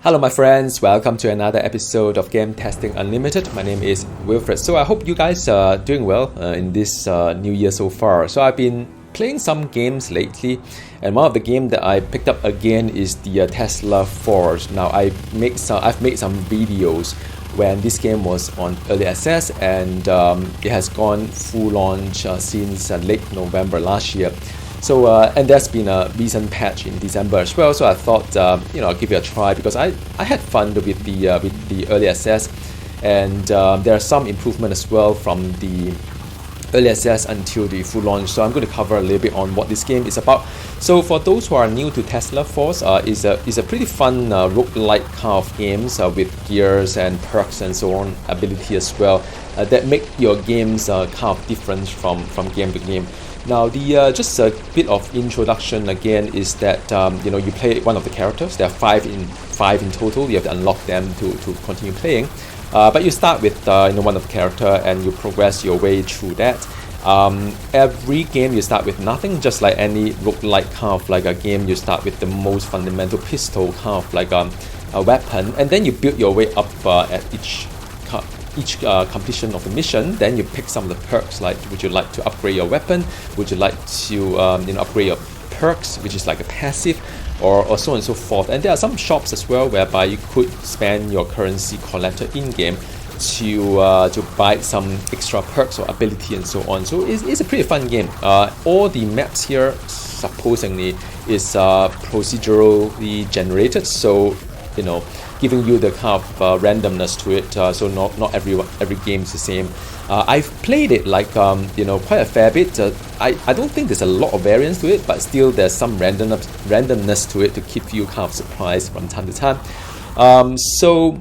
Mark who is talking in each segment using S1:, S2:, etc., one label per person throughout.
S1: Hello my friends, welcome to another episode of Game Testing Unlimited. My name is Wilfred. So I hope you guys are doing well in this new year so far. So I've been playing some games lately, and one of the games that I picked up again is the Tesla Force. Now I've made some videos when this game was on early access, and it has gone full launch since late November last year. So and there's been a recent patch in December as well. So I thought I'll give it a try because I had fun with the early access, and there are some improvement as well from the early access until the full launch. So I'm going to cover a little bit on what this game is about. So for those who are new to Tesla Force, is a pretty fun roguelike kind of games with gears and perks and so on, ability as well, that make your games kind of different from game to game. Now the just a bit of introduction again is that you play one of the characters. There are five in total. You have to unlock them to continue playing. But you start with one of the character and you progress your way through that. Every game you start with nothing, just like any roguelike kind of like a game. You start with the most fundamental pistol kind of like a weapon, and then you build your way up at each completion of the mission. Then you pick some of the perks, like would you like to upgrade your weapon, would you like to upgrade your perks, which is like a passive, or so on and so forth. And there are some shops as well whereby you could spend your currency collector in game to buy some extra perks or ability and so on. So it's a pretty fun game. All the maps here supposedly is procedurally generated, so giving you the kind of randomness to it. So not every game is the same. I've played it like quite a fair bit. I don't think there's a lot of variance to it, but still there's some randomness to it to keep you kind of surprised from time to time. So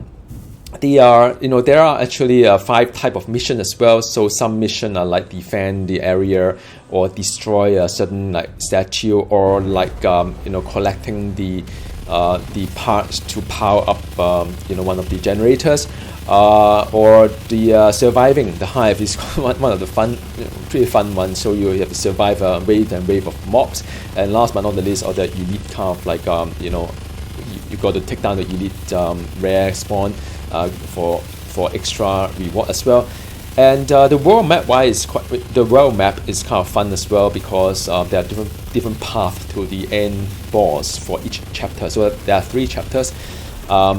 S1: there are actually 5 type of mission as well. So some mission are like defend the area or destroy a certain like statue, or like collecting the parts to power up one of the generators, or the surviving the hive is one of the pretty fun ones. So you have to survive a wave and wave of mobs, and last but not the least, or the elite kind of like you got to take down the elite rare spawn for extra reward as well. And the world map is kind of fun as well, because there are different paths to the end boss for each chapter. So there are 3 chapters.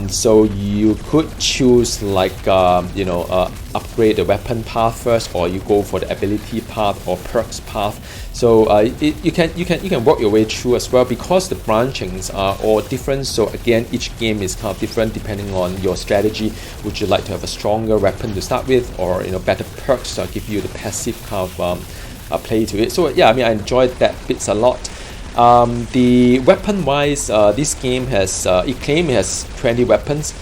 S1: So you could choose like upgrade the weapon path first, or you go for the ability path or perks path. So you can work your way through as well, because the branchings are all different. So again, each game is kind of different depending on your strategy. Would you like to have a stronger weapon to start with, or better perks to give you the passive kind of play to it? So yeah, I enjoyed that bits a lot. The weapon wise, this game has it claims it has 20 weapons.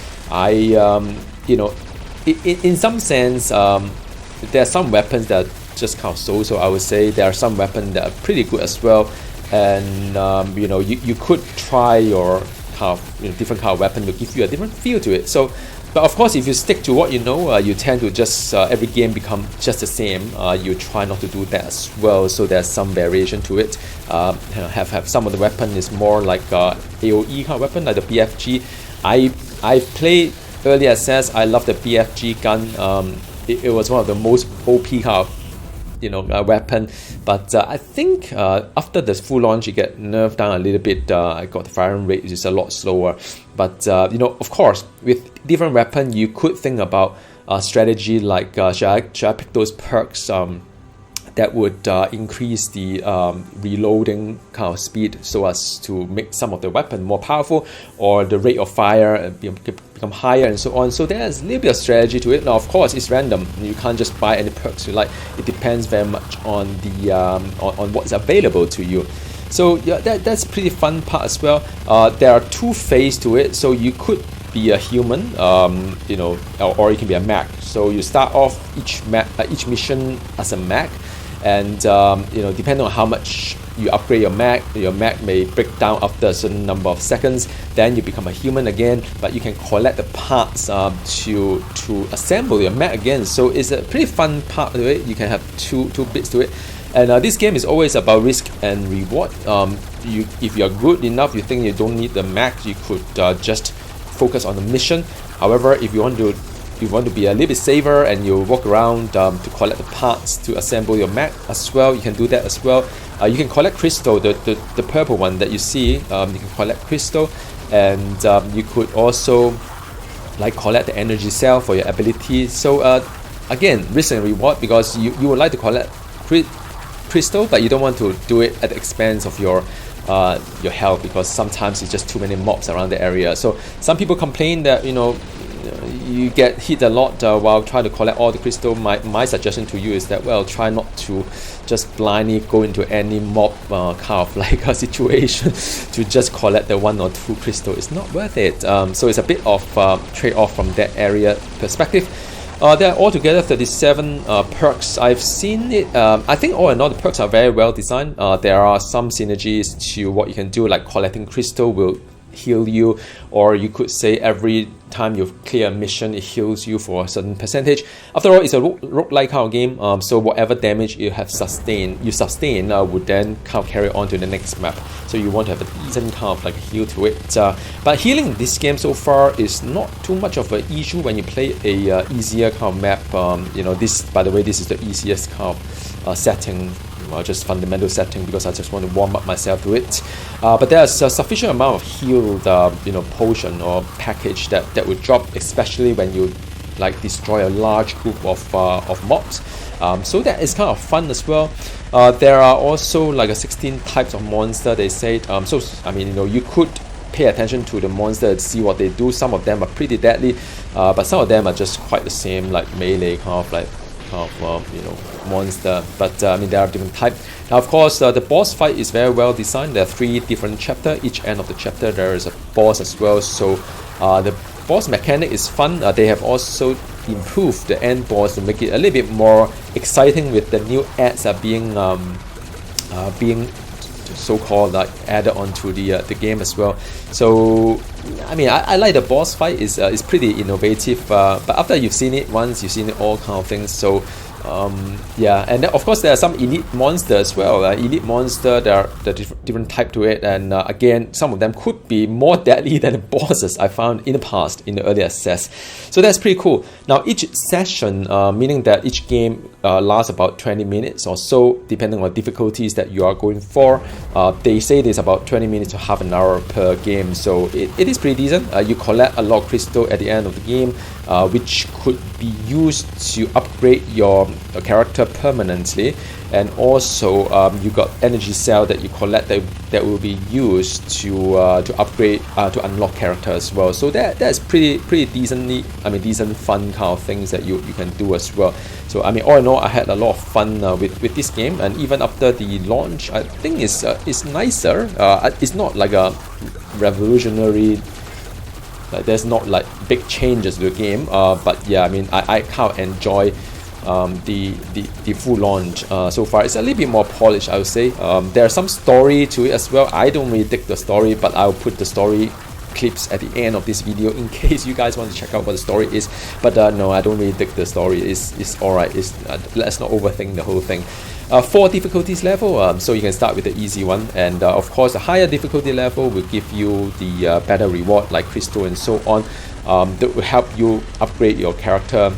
S1: In some sense, there are some weapons that are just kind of so I would say there are some weapons that are pretty good as well, and you could try your kind of different kind of weapon to give you a different feel to it. So, but of course, if you stick to what you tend to just every game become just the same. You try not to do that as well. So there's some variation to it. Have some of the weapon is more like AOE kind of weapon, like the BFG. I played early access. I love the BFG gun. It was one of the most OP kind of weapon, but I think after the full launch it get nerfed down a little bit. I got the firing rate, which is a lot slower, but of course with different weapon you could think about strategy like should I pick those perks that would increase the reloading kind of speed so as to make some of the weapon more powerful, or the rate of fire become higher and so on. So there's a little bit of strategy to it. Now of course it's random, you can't just buy any perks you like. It depends very much on the on what's available to you. So yeah, that's a pretty fun part as well. There are 2 phases to it. So you could be a human, or you can be a mech. So you start off each mission as a mech, and depending on how much you upgrade your mech may break down after a certain number of seconds. Then you become a human again, but you can collect the parts to assemble your mech again. So it's a pretty fun part to it. You can have two bits to it. And this game is always about risk and reward. If you're good enough, you think you don't need the mech, you could just focus on the mission. However, if you want to be a little bit safer and you walk around to collect the parts to assemble your mech as well, you can do that as well. You can collect crystal, the purple one that you see. You can collect crystal, and you could also like collect the energy cell for your ability. So again, risk and reward, because you would like to collect crystal, but you don't want to do it at the expense of your health, because sometimes it's just too many mobs around the area. So some people complain that you get hit a lot while trying to collect all the crystal. My suggestion to you is that, well, try not to just blindly go into any mob kind of like a situation to just collect the 1 or 2 crystal. It's not worth it. So it's a bit of trade-off from that area perspective. There are altogether 37 perks. I've seen it. I think all in all, the perks are very well designed. There are some synergies to what you can do, like collecting crystal will heal you, or you could say every time you clear a mission, it heals you for a certain percentage. After all, it's a roguelike kind of game, so whatever damage you sustain would then kind of carry on to the next map. So you want to have a decent kind of like heal to it. But healing in this game so far is not too much of an issue when you play a easier kind of map. This, by the way, this is the easiest kind of setting. Just fundamental setting, because I just want to warm up myself to it. But there's a sufficient amount of healed, potion or package that would drop, especially when you like destroy a large group of mobs. So that is kind of fun as well. There are also like 16 types of monster, they said. So I mean, you could pay attention to the monster to see what they do. Some of them are pretty deadly, but some of them are just quite the same, like melee kind of monster. But I mean, there are different types. Now, of course, the boss fight is very well designed. There are 3 different chapters. Each end of the chapter there is a boss as well. So the boss mechanic is fun. They have also improved the end boss to make it a little bit more exciting, with the new ads are being so-called like added onto the game as well. So I mean, I like the boss fight. Is pretty innovative, but after you've seen it once, you've seen it all kind of things. So yeah, and then of course there are some elite monsters as well. Elite monster, there are the different type to it, and again, some of them could be more deadly than the bosses I found in the past in the early access. So that's pretty cool. Now each session, meaning that each game lasts about 20 minutes or so, depending on difficulties that you are going for. They say there's about 20 minutes to half an hour per game, so it is pretty decent. You collect a lot of crystal at the end of the game, which could be used to upgrade your character permanently, and also you got energy cell that you collect that will be used to upgrade to unlock character as well. So that's pretty decent fun kind of things that you can do as well. So I mean, all in all, I had a lot of fun with this game, and even after the launch, I think it's nicer. It's not like a revolutionary. There's not like big changes to the game, but yeah, I mean, I kind of enjoy the full launch so far. It's a little bit more polished, I would say. There's some story to it as well. I don't really dig the story, but I'll put the story clips at the end of this video in case you guys want to check out what the story is. But no, I don't really dig the story. It's alright. Let's not overthink the whole thing. 4 difficulties level, so you can start with the easy one, and of course the higher difficulty level will give you the better reward like crystal and so on, that will help you upgrade your character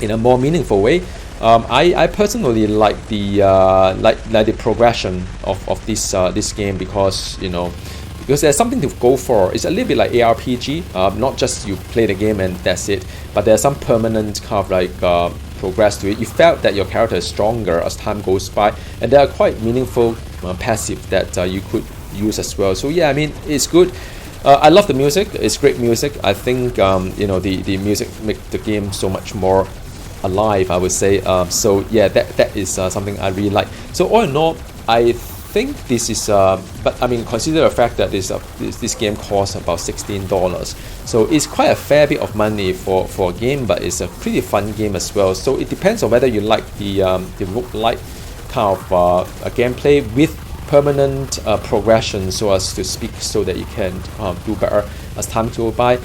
S1: in a more meaningful way. I personally like the progression of this game, because because there's something to go for. It's a little bit like ARPG, not just you play the game and that's it, but there's some permanent kind of like progress to it. You felt that your character is stronger as time goes by, and there are quite meaningful passive that you could use as well. So yeah, I mean, it's good. I love the music. It's great music. I think the music makes the game so much more alive, I would say. So yeah, that is something I really like. So all in all, I think this is but I mean, consider the fact that this game costs about $16, so it's quite a fair bit of money for a game, but it's a pretty fun game as well. So it depends on whether you like the roguelike kind of a gameplay with permanent progression, so as to speak, so that you can do better as time goes by.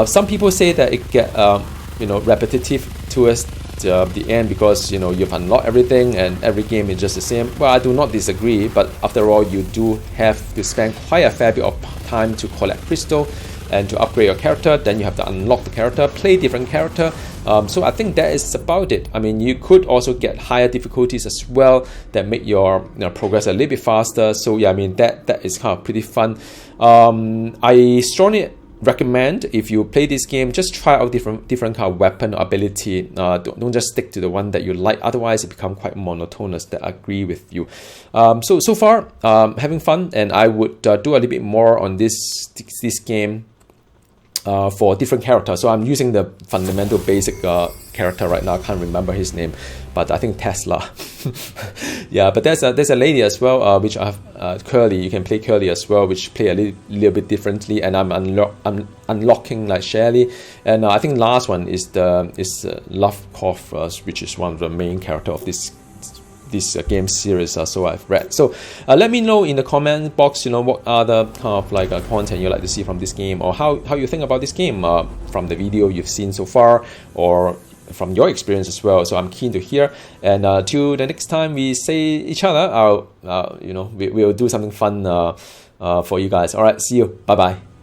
S1: Some people say that it get repetitive towards the end, because you've unlocked everything and every game is just the same. Well, I do not disagree, but after all, you do have to spend quite a fair bit of time to collect crystal, and to upgrade your character, then you have to unlock the character, play different character. So I think that is about it. I mean, you could also get higher difficulties as well that make your progress a little bit faster. So yeah, I mean that is kind of pretty fun. I strongly recommend, if you play this game, just try out different kind of weapon ability. Don't just stick to the one that you like, otherwise it becomes quite monotonous. That I agree with you. So far having fun, and I would do a little bit more on this game for different characters. So I'm using the fundamental basic character right now. I can't remember his name, but I think Tesla. Yeah, but there's a lady as well, which I have Curly. You can play Curly as well, which play a little bit differently. And I'm unlocking like Shelly, and I think last one is Lovecraft, which is one of the main character of this game series. So I've read. So let me know in the comment box, what are the kind of like content you like to see from this game, or how you think about this game from the video you've seen so far, or from your experience as well. So I'm keen to hear. And till the next time we see each other, we'll do something fun for you guys. All right, see you. Bye bye.